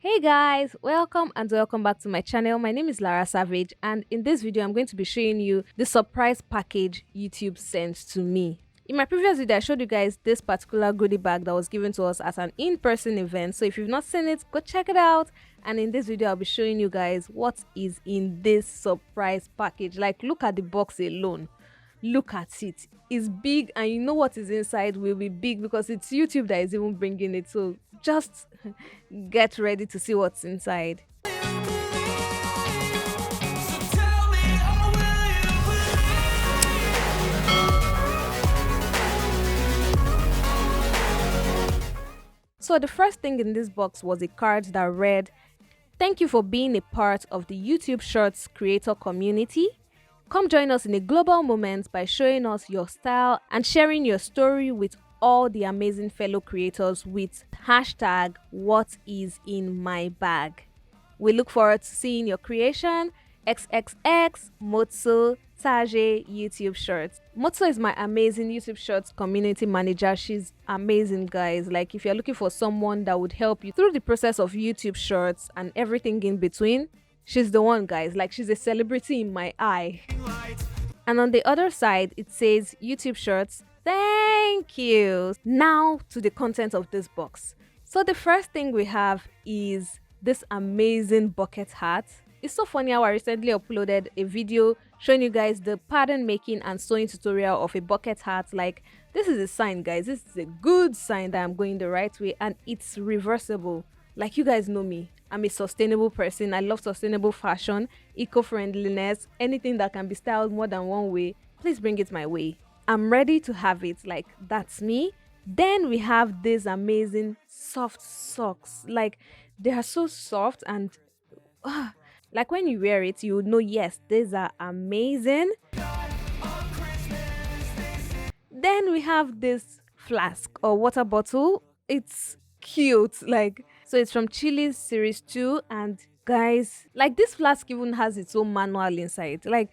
Hey guys, welcome and welcome back to my channel. My name is Lara Savage, and in this video I'm going to be showing you the surprise package YouTube sent to me. In my previous video I showed you guys this particular goodie bag that was given to us at an in-person event, so if you've not seen it, go check it out. And in this video I'll be showing you guys what is in this surprise package. Like, look at the box alone. Look at it. It's big, and you know what is inside will be big because it's YouTube that is even bringing it, so just get ready to see what's inside. So the first thing in this box was a card that read, "Thank you for being a part of the YouTube Shorts creator community. Come join us in a global moment by showing us your style and sharing your story with all the amazing fellow creators with hashtag Whatisinmybag. We look forward to seeing your creation. XXX Motso Taje YouTube Shorts." Motso is my amazing YouTube Shorts community manager. She's amazing, guys. Like, if you're looking for someone that would help you through the process of YouTube Shorts and everything in between, she's the one, guys. Like, she's a celebrity in my eye. And on the other side, it says, "YouTube Shorts, thank you." Now to the content of this box. So the first thing we have is this amazing bucket hat. It's so funny how I recently uploaded a video showing you guys the pattern making and sewing tutorial of a bucket hat. Like, this is a sign, guys. This is a good sign that I'm going the right way, and it's reversible. Like, you guys know me, I'm a sustainable person. I love sustainable fashion, eco-friendliness, anything that can be styled more than one way. Please bring it my way. I'm ready to have it. Like, that's me. Then we have these amazing soft socks. Like, they are so soft, and like, when you wear it, you would know, yes, these are amazing. Then we have this flask or water bottle. It's cute. Like, so it's from Chili's series 2, and guys, like, this flask even has its own manual inside. Like,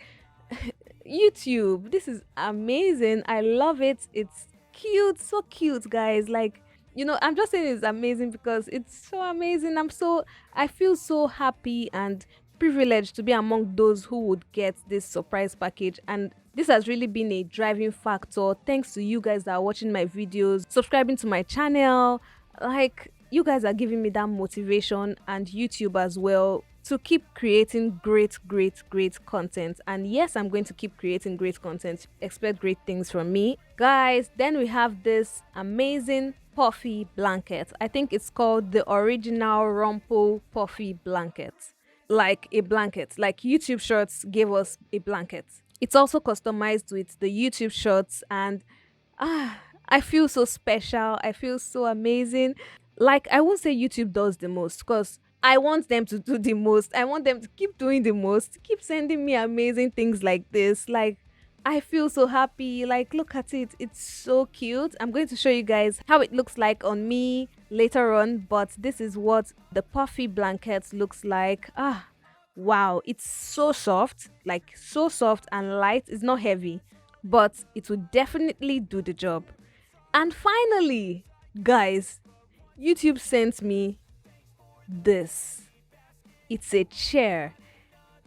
YouTube, this is amazing. I love it. It's cute, so cute, guys. Like, I'm just saying it's amazing because it's so amazing. I feel so happy and privileged to be among those who would get this surprise package, and this has really been a driving factor thanks to you guys that are watching my videos, subscribing to my channel. Like, you guys are giving me that motivation, and YouTube as well, to keep creating great content. And yes, I'm going to keep creating great content. Expect great things from me, guys. Then we have this amazing puffy blanket. I think it's called the original Rumple puffy blanket. Like a blanket, like YouTube Shorts gave us a blanket. It's also customized with the YouTube Shorts, and I feel so special. I feel so amazing. Like, I won't say YouTube does the most because I want them to do the most. I want them to keep doing the most, keep sending me amazing things like this. Like, I feel so happy. Like, look at it. It's so cute. I'm going to show you guys how it looks like on me later on, but this is what the puffy blanket looks like. Wow, it's so soft, like so soft and light. It's not heavy, but it will definitely do the job. And finally, guys, YouTube sent me this. It's a chair.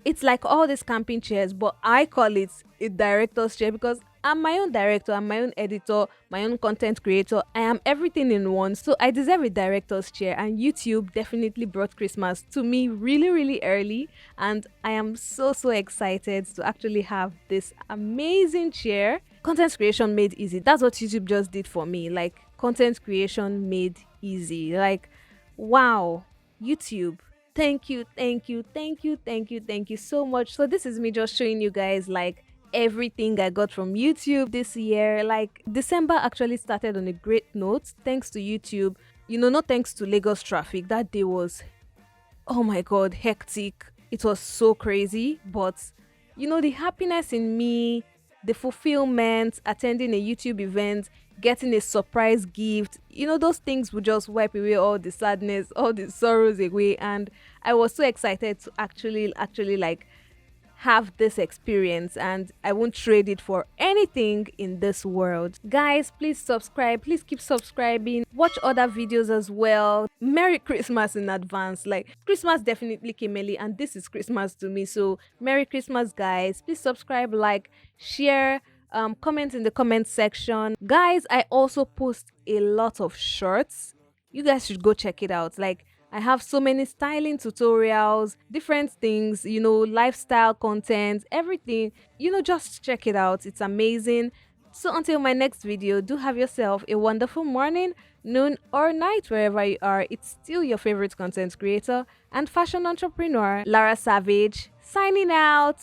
It's like all these camping chairs, but I call it a director's chair because I'm my own director, I'm my own editor, my own content creator. I am everything in one, so I deserve a director's chair, and YouTube definitely brought Christmas to me really early, and I am so excited to actually have this amazing chair. Content creation made easy. That's what YouTube just did for me. Like, content creation made easy. Like, wow, YouTube, thank you so much. So this is me just showing you guys, like, everything I got from YouTube this year. Like, December actually started on a great note thanks to YouTube. Not thanks to Lagos traffic. That day was, oh my god, hectic. It was so crazy, but the happiness in me, the fulfillment, attending a YouTube event, getting a surprise gift, those things would just wipe away all the sadness, all the sorrows away. And I was so excited to actually like have this experience and I won't trade it for anything in this world. Guys, please subscribe. Please keep subscribing. Watch other videos as well. Merry Christmas in advance. Like, Christmas definitely came early and this is Christmas to me. So Merry Christmas, guys. Please subscribe, like, share, comment in the comment section. Guys, I also post a lot of shorts. You guys should go check it out. Like, I have so many styling tutorials, different things, you know, lifestyle content, everything. You know, just check it out. It's amazing. So until my next video, do have yourself a wonderful morning, noon, or night wherever you are. It's still your favorite content creator and fashion entrepreneur, Lara Savage, signing out.